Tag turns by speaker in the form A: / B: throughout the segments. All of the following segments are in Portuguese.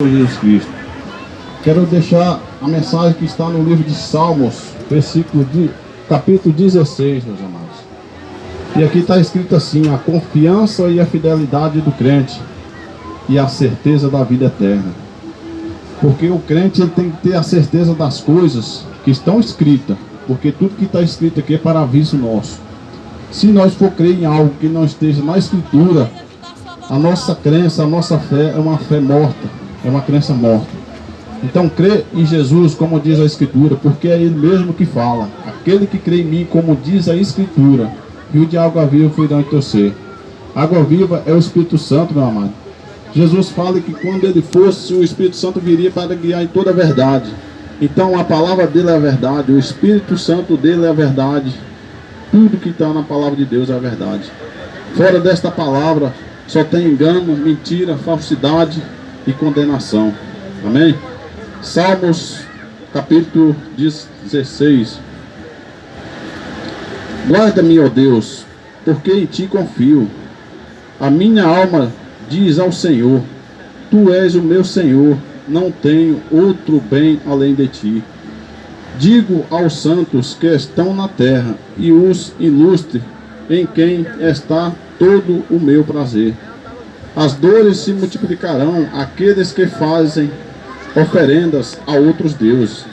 A: Jesus Cristo. Quero deixar a mensagem que está no livro de Salmos, capítulo 16, meus amados. E aqui está escrito assim: a confiança e a fidelidade do crente e a certeza da vida eterna. Porque o crente ele tem que ter a certeza das coisas que estão escritas, porque tudo que está escrito aqui é para aviso nosso. Se nós for crer em algo que não esteja na escritura, a nossa crença, a nossa fé é uma fé morta, é uma crença morta. Então crê em Jesus, como diz a Escritura, porque é Ele mesmo que fala: aquele que crê em mim, como diz a Escritura, rio de água viva fluirá em teu ser. Água viva é o Espírito Santo, meu amado. Jesus fala que quando Ele fosse, o Espírito Santo viria para guiar em toda a verdade. Então a palavra dele é a verdade, o Espírito Santo dele é a verdade. Tudo que está na palavra de Deus é a verdade. Fora desta palavra só tem engano, mentira, falsidade e condenação. Amém? Salmos capítulo 16. Guarda-me, ó Deus, porque em ti confio. A minha alma diz ao Senhor: tu és o meu Senhor, não tenho outro bem além de ti. Digo aos santos que estão na terra e os ilustres, em quem está todo o meu prazer. As dores se multiplicarão àqueles que fazem oferendas a outros deuses.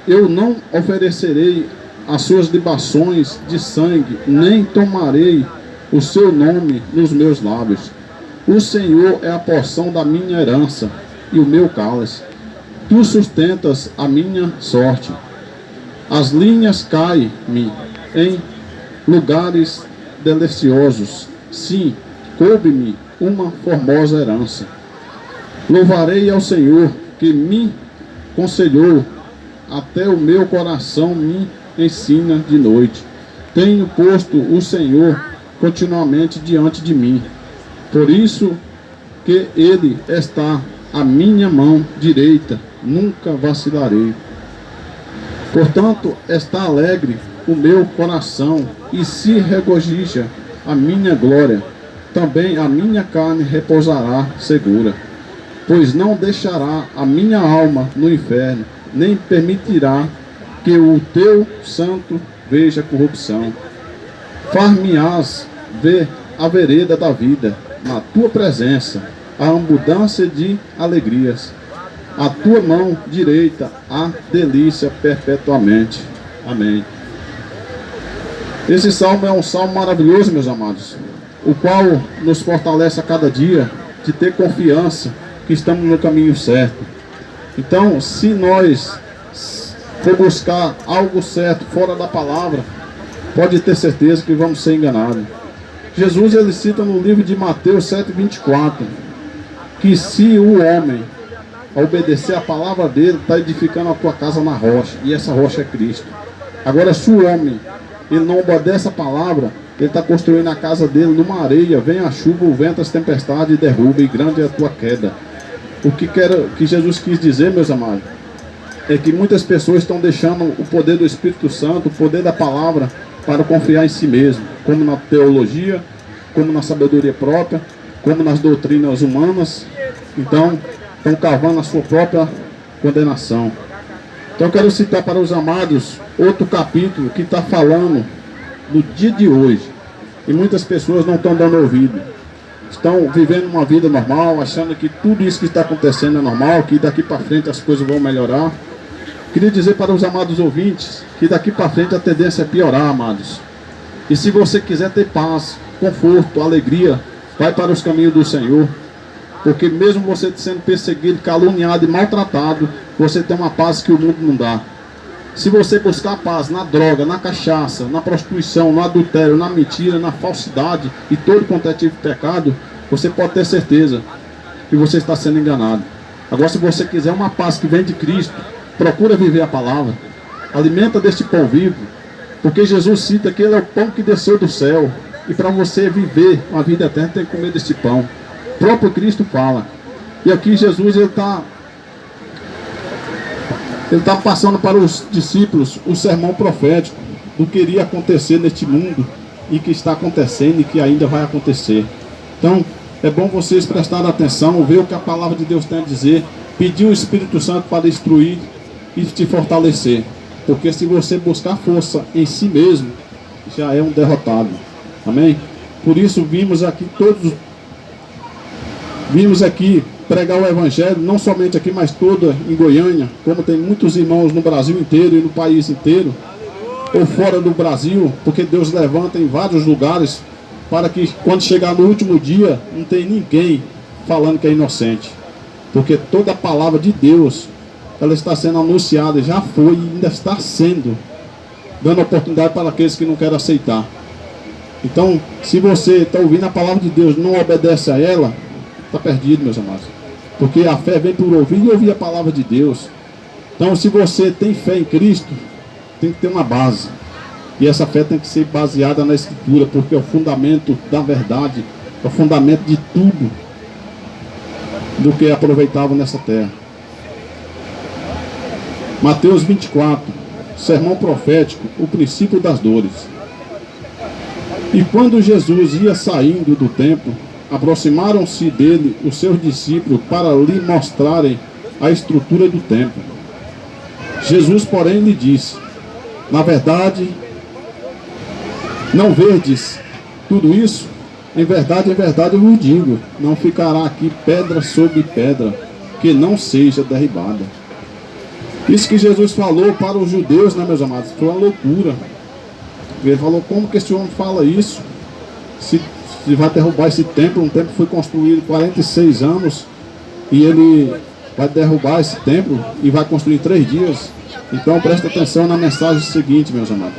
A: Eu não oferecerei as suas libações de sangue, nem tomarei o seu nome nos meus lábios. O Senhor é a porção da minha herança e o meu cálice. Tu sustentas a minha sorte. As linhas caem-me em lugares deliciosos. Sim, coube-me uma formosa herança. Louvarei ao Senhor que me conselhou, até o meu coração me ensina de noite. Tenho posto o Senhor continuamente diante de mim. Por isso que Ele está à minha mão direita, nunca vacilarei. Portanto, está alegre o meu coração e se regozija a minha glória. Também a minha carne repousará segura, pois não deixará a minha alma no inferno, nem permitirá que o teu santo veja corrupção. Far-me-ás ver a vereda da vida, na tua presença, a abundância de alegrias. A tua mão direita há delícia perpetuamente. Amém. Esse salmo é um salmo maravilhoso, meus amados, o qual nos fortalece a cada dia de ter confiança que estamos no caminho certo. Então, se nós for buscar algo certo fora da palavra, pode ter certeza que vamos ser enganados. Jesus ele cita no livro de Mateus 7,24 que se o homem obedecer a palavra dele, está edificando a tua casa na rocha, e essa rocha é Cristo. Agora, se o homem ele não obedece a palavra, ele está construindo a casa dele numa areia, vem a chuva, o vento, as tempestades, e derruba, e grande é a tua queda. O que Jesus quis dizer, meus amados, é que muitas pessoas estão deixando o poder do Espírito Santo, o poder da palavra, para confiar em si mesmo, como na teologia, como na sabedoria própria, como nas doutrinas humanas. Então, estão cavando a sua própria condenação. Então, eu quero citar para os amados outro capítulo que está falando no dia de hoje, e muitas pessoas não estão dando ouvido, estão vivendo uma vida normal, achando que tudo isso que está acontecendo é normal, que daqui para frente as coisas vão melhorar. Queria dizer para os amados ouvintes que daqui para frente a tendência é piorar, amados. E se você quiser ter paz, conforto, alegria, vai para os caminhos do Senhor, porque mesmo você sendo perseguido, caluniado e maltratado, você tem uma paz que o mundo não dá. Se você buscar paz na droga, na cachaça, na prostituição, no adultério, na mentira, na falsidade e todo quanto é tipo de pecado, você pode ter certeza que você está sendo enganado. Agora, se você quiser uma paz que vem de Cristo, procura viver a palavra, alimenta deste pão vivo, porque Jesus cita que Ele é o pão que desceu do céu, e para você viver uma vida eterna tem que comer deste pão. O próprio Cristo fala. E aqui Jesus ele está passando para os discípulos o sermão profético do que iria acontecer neste mundo e que está acontecendo e que ainda vai acontecer. Então, é bom vocês prestarem atenção, ver o que a palavra de Deus tem a dizer, pedir o Espírito Santo para instruir e te fortalecer. Porque se você buscar força em si mesmo, já é um derrotado. Amém? Por isso vimos aqui pregar o Evangelho, não somente aqui, mas toda em Goiânia, como tem muitos irmãos no Brasil inteiro e no país inteiro, ou fora do Brasil, porque Deus levanta em vários lugares, para que quando chegar no último dia, não tem ninguém falando que é inocente. Porque toda a palavra de Deus, ela está sendo anunciada, já foi e ainda está sendo, dando oportunidade para aqueles que não querem aceitar. Então, se você está ouvindo a palavra de Deus, não obedece a ela, está perdido, meus amados. Porque a fé vem por ouvir e ouvir a palavra de Deus. Então, se você tem fé em Cristo, tem que ter uma base. E essa fé tem que ser baseada na Escritura, porque é o fundamento da verdade, é o fundamento de tudo do que é aproveitável nessa terra. Mateus 24, sermão profético, o princípio das dores. E quando Jesus ia saindo do templo, aproximaram-se dele os seus discípulos para lhe mostrarem a estrutura do templo. Jesus, porém, lhe disse: na verdade, não vedes tudo isso? Em verdade eu vos digo, não ficará aqui pedra sobre pedra, que não seja derribada. Isso que Jesus falou para os judeus, né, meus amados, foi uma loucura. Ele falou: como que esse homem fala isso? Se vai derrubar esse templo, um templo que foi construído 46 anos, e ele vai derrubar esse templo e vai construir em 3 dias. Então presta atenção na mensagem seguinte, meus amados.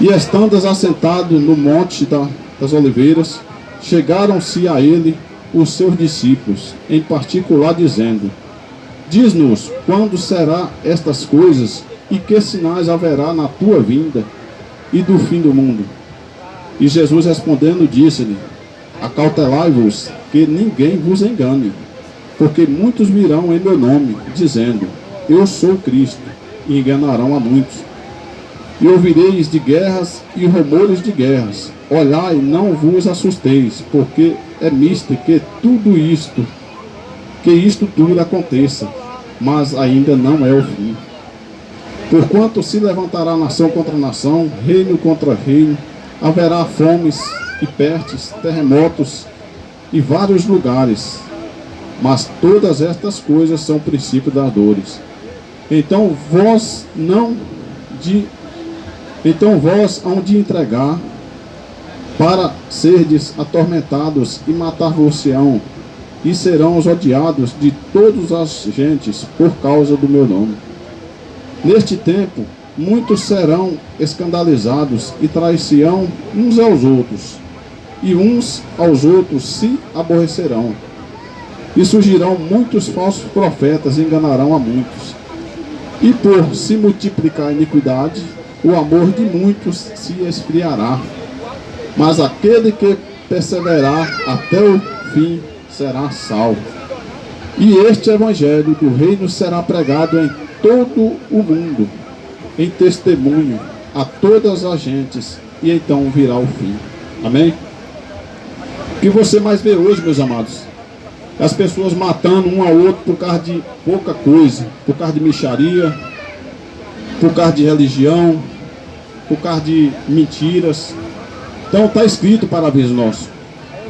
A: E estando assentado no monte das oliveiras, chegaram-se a ele os seus discípulos, em particular dizendo: diz-nos quando será estas coisas, e que sinais haverá na tua vinda e do fim do mundo. E Jesus respondendo disse-lhe: acautelai-vos, que ninguém vos engane, porque muitos virão em meu nome, dizendo: eu sou Cristo, e enganarão a muitos. E ouvireis de guerras e rumores de guerras. Olhai, não vos assusteis, porque é misto que isto tudo aconteça, mas ainda não é o fim. Porquanto se levantará nação contra nação, reino contra reino, haverá fomes e pestes, terremotos e vários lugares. Mas todas estas coisas são princípio das dores. Então vós hão de entregar para serdes atormentados e matar-vos-ão, e serão os odiados de todas as gentes por causa do meu nome. Neste tempo, muitos serão escandalizados e trair-se-ão uns aos outros, e uns aos outros se aborrecerão. E surgirão muitos falsos profetas e enganarão a muitos. E por se multiplicar a iniquidade, o amor de muitos se esfriará. Mas aquele que perseverar até o fim será salvo. E este evangelho do reino será pregado em todo o mundo, em testemunho a todas as gentes, e então virá o fim. Amém? O que você mais vê hoje, meus amados? As pessoas matando um ao outro por causa de pouca coisa, por causa de mixaria, por causa de religião, por causa de mentiras. Então está escrito para aviso nosso: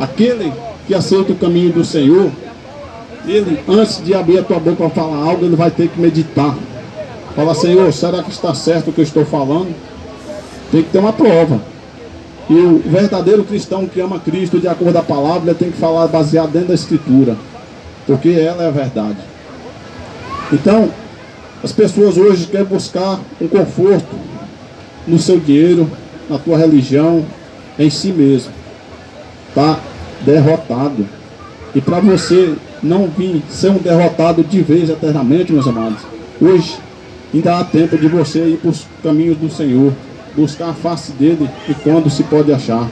A: aquele que aceita o caminho do Senhor, ele, antes de abrir a tua boca para falar algo, ele vai ter que meditar. Fala: Senhor, será que está certo o que eu estou falando? Tem que ter uma prova. E o verdadeiro cristão que ama Cristo de acordo com a palavra, ele tem que falar baseado dentro da Escritura, porque ela é a verdade. Então, as pessoas hoje querem buscar um conforto no seu dinheiro, na tua religião, em si mesmo. Está derrotado. E para você não vir ser um derrotado de vez eternamente, meus amados, hoje ainda há tempo de você ir para os caminhos do Senhor, buscar a face dele e quando se pode achar.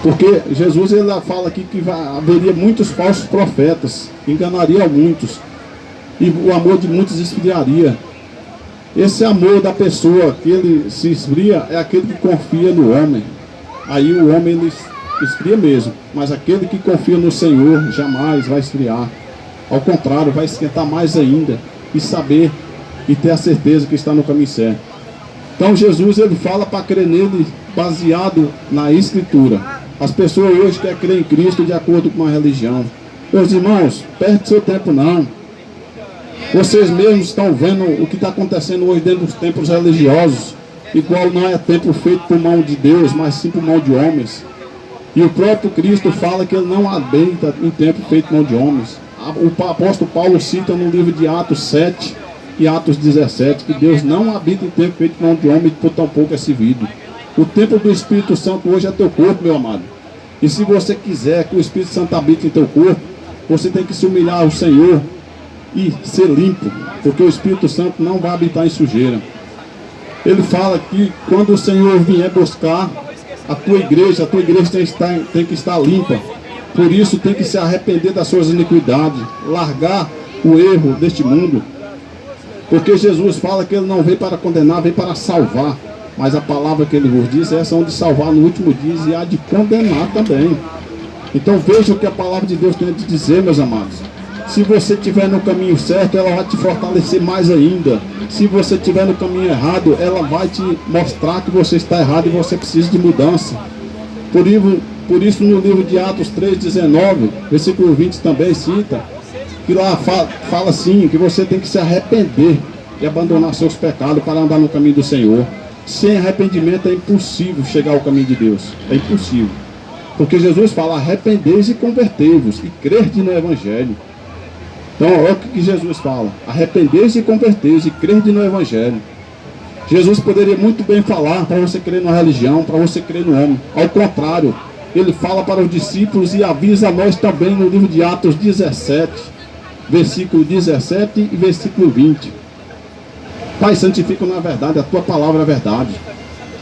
A: Porque Jesus, ele fala aqui que haveria muitos falsos profetas, enganaria a muitos, e o amor de muitos esfriaria. Esse amor da pessoa que ele se esfria é aquele que confia no homem. Aí o homem ele esfria mesmo, mas aquele que confia no Senhor jamais vai esfriar. Ao contrário, vai esquentar mais ainda e saber e ter a certeza que está no caminho certo. Então Jesus, ele fala para crer nele baseado na Escritura. As pessoas hoje querem crer em Cristo de acordo com uma religião. Meus irmãos, perde seu tempo não. Vocês mesmos estão vendo o que está acontecendo hoje dentro dos templos religiosos. Igual não é templo feito por mão de Deus, mas sim por mão de homens. E o próprio Cristo fala que ele não habita em templo feito por mão de homens. O apóstolo Paulo cita no livro de Atos 7 e Atos 17 que Deus não habita em templo feito por mão de homem, por tão pouco é servido. O templo do Espírito Santo hoje é teu corpo, meu amado. E se você quiser que o Espírito Santo habite em teu corpo, você tem que se humilhar ao Senhor e ser limpo, porque o Espírito Santo não vai habitar em sujeira. Ele fala que quando o Senhor vier buscar a tua igreja tem que estar limpa. Por isso tem que se arrepender das suas iniquidades, largar o erro deste mundo. Porque Jesus fala que ele não veio para condenar, veio para salvar. Mas a palavra que ele vos diz é essa onde salvar no último dia e há de condenar também. Então veja o que a palavra de Deus tem a te dizer, meus amados. Se você estiver no caminho certo, ela vai te fortalecer mais ainda. Se você estiver no caminho errado, ela vai te mostrar que você está errado e você precisa de mudança. Por isso no livro de Atos 3,19, versículo 20 também cita, que lá fala assim, que você tem que se arrepender e abandonar seus pecados para andar no caminho do Senhor. Sem arrependimento é impossível chegar ao caminho de Deus. É impossível. Porque Jesus fala, arrependei-vos e convertei-vos e crede no Evangelho. Então, olha o que Jesus fala. Arrependei-vos e convertei-vos e crede no Evangelho. Jesus poderia muito bem falar para você crer na religião, para você crer no homem. Ao contrário, ele fala para os discípulos e avisa a nós também no livro de Atos 17, versículo 17 e versículo 20. Pai, santifica na verdade, a tua palavra é verdade.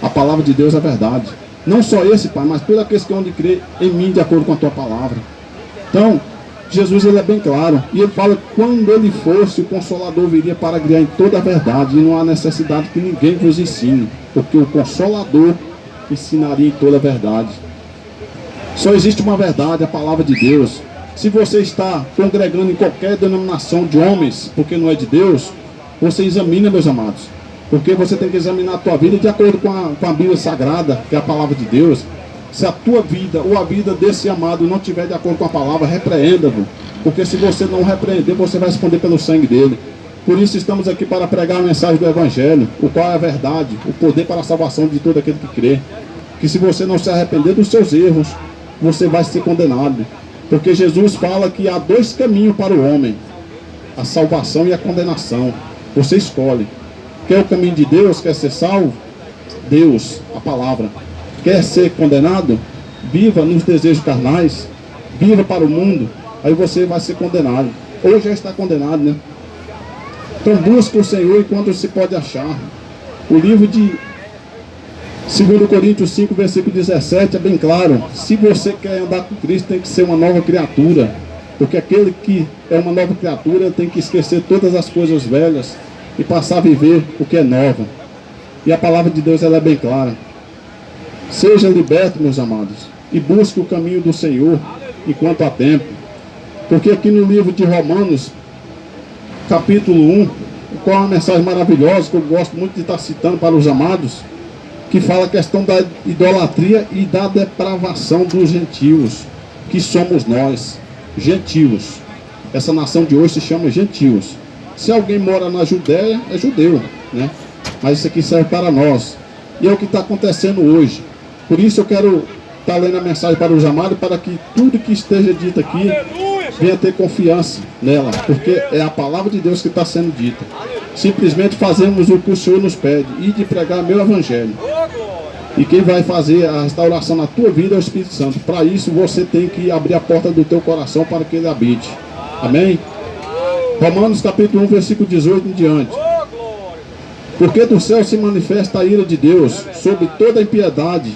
A: A palavra de Deus é verdade. Não só esse, Pai, mas toda aqueles que hão de crer em mim de acordo com a tua palavra. Então, Jesus ele é bem claro. E ele fala que quando ele fosse, o Consolador viria para guiar em toda a verdade. E não há necessidade que ninguém vos ensine. Porque o Consolador ensinaria em toda a verdade. Só existe uma verdade, a palavra de Deus. Se você está congregando em qualquer denominação de homens, porque não é de Deus, você examina, meus amados. Porque você tem que examinar a tua vida de acordo com a Bíblia Sagrada, que é a palavra de Deus. Se a tua vida ou a vida desse amado não estiver de acordo com a palavra, repreenda-o. Porque se você não repreender, você vai responder pelo sangue dele. Por isso estamos aqui para pregar a mensagem do Evangelho, o qual é a verdade, o poder para a salvação de todo aquele que crê. Que se você não se arrepender dos seus erros, você vai ser condenado. Porque Jesus fala que há dois caminhos para o homem: a salvação e a condenação. Você escolhe. Quer o caminho de Deus? Quer ser salvo? Deus, a palavra. Quer ser condenado? Viva nos desejos carnais. Viva para o mundo. Aí você vai ser condenado. Ou já está condenado, né? Então busca o Senhor enquanto se pode achar. O livro de 2 Coríntios 5, versículo 17 é bem claro. Se você quer andar com Cristo, tem que ser uma nova criatura. Porque aquele que é uma nova criatura tem que esquecer todas as coisas velhas e passar a viver o que é nova. E a palavra de Deus ela é bem clara. Seja liberto, meus amados, e busque o caminho do Senhor enquanto há tempo. Porque aqui no livro de Romanos, capítulo 1, qual é uma mensagem maravilhosa que eu gosto muito de estar citando para os amados, que fala a questão da idolatria e da depravação dos gentios, que somos nós, gentios. Essa nação de hoje se chama gentios. Se alguém mora na Judéia, é judeu, né? Mas isso aqui serve para nós. E é o que está acontecendo hoje. Por isso eu quero estar lendo a mensagem para os amados, para que tudo que esteja dito aqui venha ter confiança nela, porque é a palavra de Deus que está sendo dita. Simplesmente fazemos o que o Senhor nos pede, e de pregar meu evangelho. E quem vai fazer a restauração na tua vida é o Espírito Santo. Para isso você tem que abrir a porta do teu coração para que ele habite. Amém? Romanos capítulo 1, versículo 18 em diante. Porque do céu se manifesta a ira de Deus sobre toda a impiedade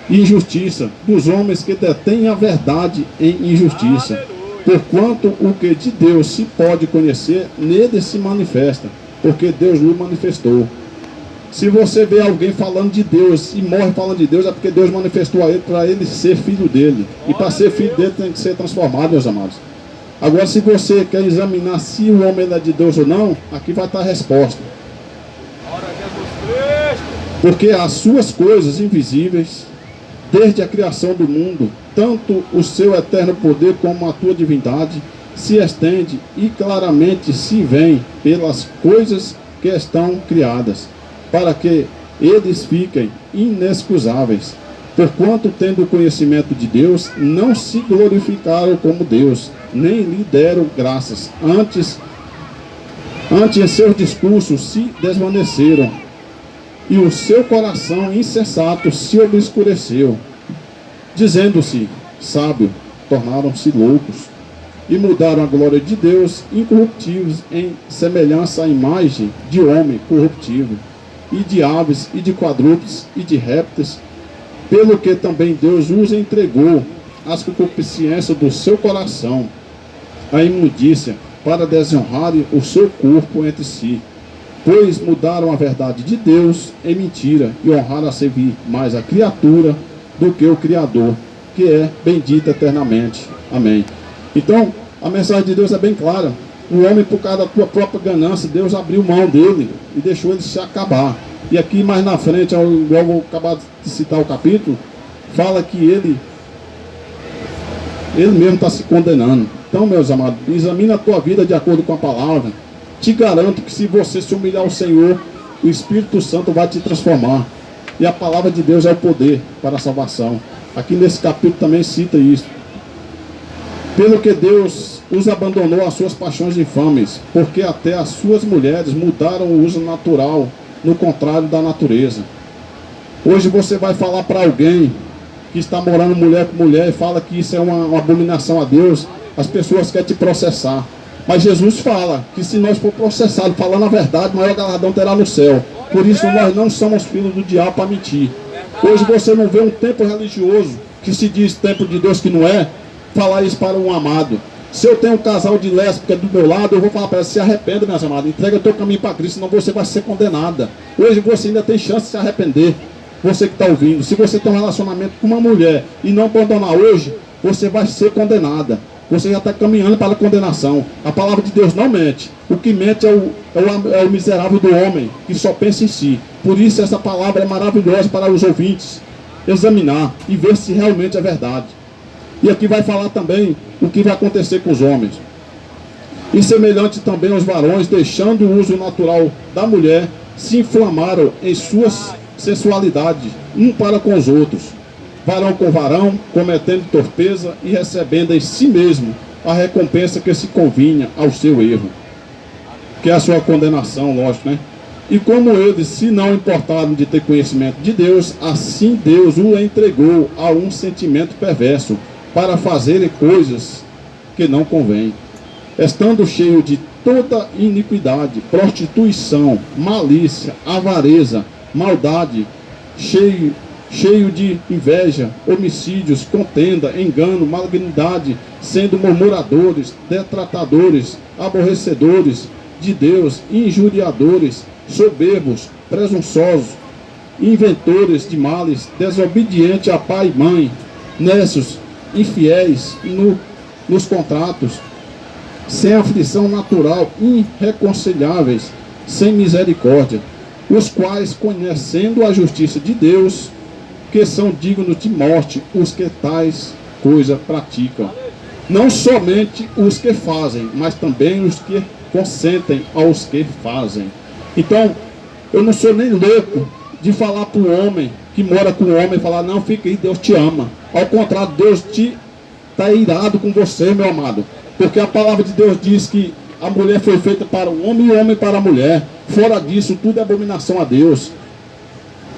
A: e injustiça dos homens que detêm a verdade em injustiça. Porquanto o que de Deus se pode conhecer, nele se manifesta, porque Deus lhe manifestou. Se você vê alguém falando de Deus e morre falando de Deus, é porque Deus manifestou a ele para ele ser filho dele. E para ser filho dele tem que ser transformado, meus amados. Agora, se você quer examinar se o homem é de Deus ou não, aqui vai estar a resposta. Porque as suas coisas invisíveis, desde a criação do mundo, tanto o seu eterno poder como a tua divindade, se estende e claramente se vêem pelas coisas que estão criadas, para que eles fiquem inexcusáveis. Porquanto, tendo o conhecimento de Deus, não se glorificaram como Deus, nem lhe deram graças. Antes em seus discursos se desvaneceram, e o seu coração insensato se obscureceu. Dizendo-se sábio, tornaram-se loucos, e mudaram a glória de Deus incorruptíveis em semelhança à imagem de homem corruptível, e de aves, e de quadrúpedes, e de répteis, pelo que também Deus os entregou às concupiscências do seu coração, a imundícia, para desonrarem o seu corpo entre si, pois mudaram a verdade de Deus em mentira, e honraram a servir mais a criatura do que o Criador, que é bendito eternamente. Amém. Então, a mensagem de Deus é bem clara. O homem, por causa da tua própria ganância, Deus abriu mão dele e deixou ele se acabar. E aqui mais na frente, igual eu vou acabar de citar o capítulo, fala que ele mesmo está se condenando. Então, meus amados, examina a tua vida de acordo com a palavra. Te garanto que se você se humilhar ao Senhor, o Espírito Santo vai te transformar. E a palavra de Deus é o poder para a salvação. Aqui nesse capítulo também cita isso. Pelo que Deus os abandonou às suas paixões infames, porque até as suas mulheres mudaram o uso natural, no contrário da natureza. Hoje você vai falar para alguém que está morando mulher com mulher e fala que isso é uma abominação a Deus, as pessoas querem te processar. Mas Jesus fala que se nós for processados falando a verdade, maior galardão terá no céu. Por isso nós não somos filhos do diabo para mentir. Hoje você não vê um templo religioso que se diz templo de Deus que não é, falar isso para um amado. Se eu tenho um casal de lésbica do meu lado, eu vou falar para ela: se arrependa, minhas amadas, entrega o teu caminho para Cristo, senão você vai ser condenada. Hoje você ainda tem chance de se arrepender. Você que está ouvindo, se você tem um relacionamento com uma mulher e não abandonar hoje, você vai ser condenada. Você já está caminhando para a condenação. A palavra de Deus não mente. O que mente é o miserável do homem, que só pensa em si. Por isso essa palavra é maravilhosa para os ouvintes examinar e ver se realmente é verdade. E aqui vai falar também o que vai acontecer com os homens. E semelhante também aos varões, deixando o uso natural da mulher, se inflamaram em suas sensualidades, um para com os outros, varão com varão, cometendo torpeza e recebendo em si mesmo a recompensa que se convinha ao seu erro, que é a sua condenação, lógico, né? E como eles se não importaram de ter conhecimento de Deus, assim Deus o entregou a um sentimento perverso, para fazerem coisas que não convêm, estando cheio de toda iniquidade, prostituição, malícia, avareza, maldade, cheio de inveja, homicídios, contenda, engano, malignidade, sendo murmuradores, detratadores, aborrecedores de Deus, injuriadores, soberbos, presunçosos, inventores de males, desobedientes a pai e mãe, nécios, infiéis nos contratos, sem aflição natural, irreconciliáveis, sem misericórdia, os quais, conhecendo a justiça de Deus, que são dignos de morte, os que tais coisas praticam. Não somente os que fazem, mas também os que consentem aos que fazem. Então, eu não sou nem louco de falar para o homem que mora com o homem, falar: não, fica aí, Deus te ama. Ao contrário, Deus está irado com você, meu amado. Porque a palavra de Deus diz que a mulher foi feita para o homem e o homem para a mulher. Fora disso, tudo é abominação a Deus.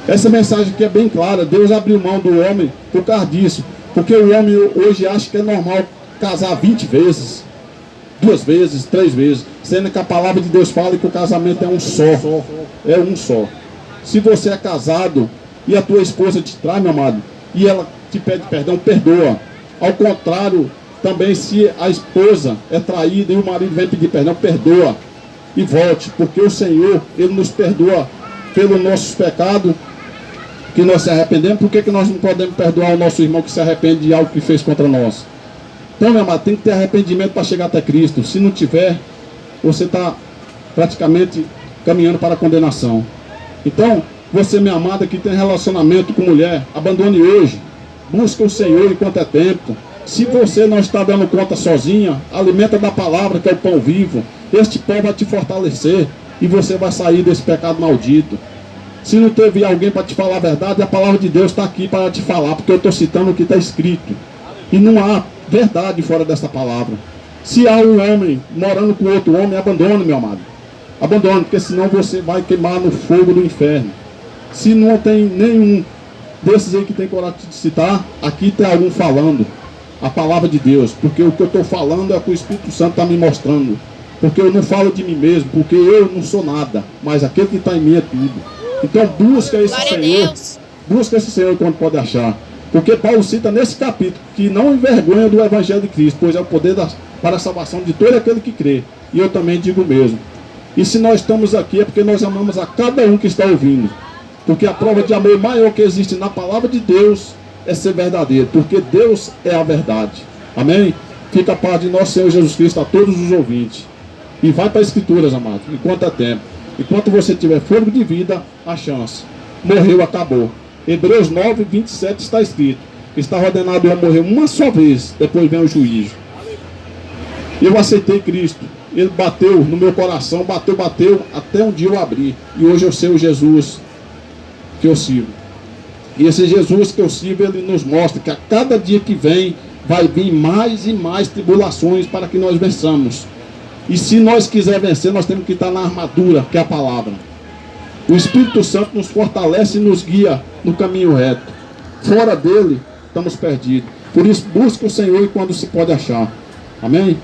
A: Essa mensagem aqui é bem clara. Deus abriu mão do homem por causa disso. Porque o homem hoje acha que é normal casar 20 vezes, 2 vezes, 3 vezes. Sendo que a palavra de Deus fala que o casamento é um só. É um só. Se você é casado e a tua esposa te trai, meu amado, e ela te pede perdão, perdoa. Ao contrário, também se a esposa é traída e o marido vem pedir perdão, perdoa e volte, porque o Senhor, Ele nos perdoa pelos nossos pecados, que nós se arrependemos. Por que nós não podemos perdoar o nosso irmão que se arrepende de algo que fez contra nós? Então, meu amado, tem que ter arrependimento para chegar até Cristo. Se não tiver, você está praticamente caminhando para a condenação. Então, você, minha amada, que tem relacionamento com mulher, abandone hoje. Busca o Senhor enquanto é tempo. Se você não está dando conta sozinha, alimenta da palavra, que é o pão vivo. Este pão vai te fortalecer e você vai sair desse pecado maldito. Se não teve alguém para te falar a verdade, a palavra de Deus está aqui para te falar, porque eu estou citando o que está escrito. E não há verdade fora dessa palavra. Se há um homem morando com outro homem, abandone, meu amado. Abandone, porque senão você vai queimar no fogo do inferno. Se não tem nenhum desses aí que tem coragem de citar, aqui tem algum falando a palavra de Deus, porque o que eu estou falando é o que o Espírito Santo está me mostrando. Porque eu não falo de mim mesmo, porque eu não sou nada, mas aquele que está em mim é tudo. Então busca esse Senhor, busca esse Senhor quando pode achar. Porque Paulo cita nesse capítulo que não envergonha do Evangelho de Cristo, pois é o poder para a salvação de todo aquele que crê. E eu também digo o mesmo. E se nós estamos aqui é porque nós amamos a cada um que está ouvindo. Porque a prova de amor maior que existe na palavra de Deus é ser verdadeiro. Porque Deus é a verdade. Amém? Fica a paz de nosso Senhor Jesus Cristo a todos os ouvintes. E vai para as Escrituras, amado, enquanto é tempo. Enquanto você tiver fôlego de vida, a chance. Morreu, acabou. Hebreus 9, 27 está escrito: está ordenado a morrer uma só vez, depois vem o juízo. Eu aceitei Cristo. Ele bateu no meu coração, bateu, até um dia eu abri. E hoje eu sei o Jesus que eu sirvo. E esse Jesus que eu sirvo, ele nos mostra que a cada dia que vem, vai vir mais e mais tribulações para que nós vençamos. E se nós quisermos vencer, nós temos que estar na armadura, que é a palavra. O Espírito Santo nos fortalece e nos guia no caminho reto. Fora dele, estamos perdidos. Por isso, busca o Senhor quando se pode achar. Amém?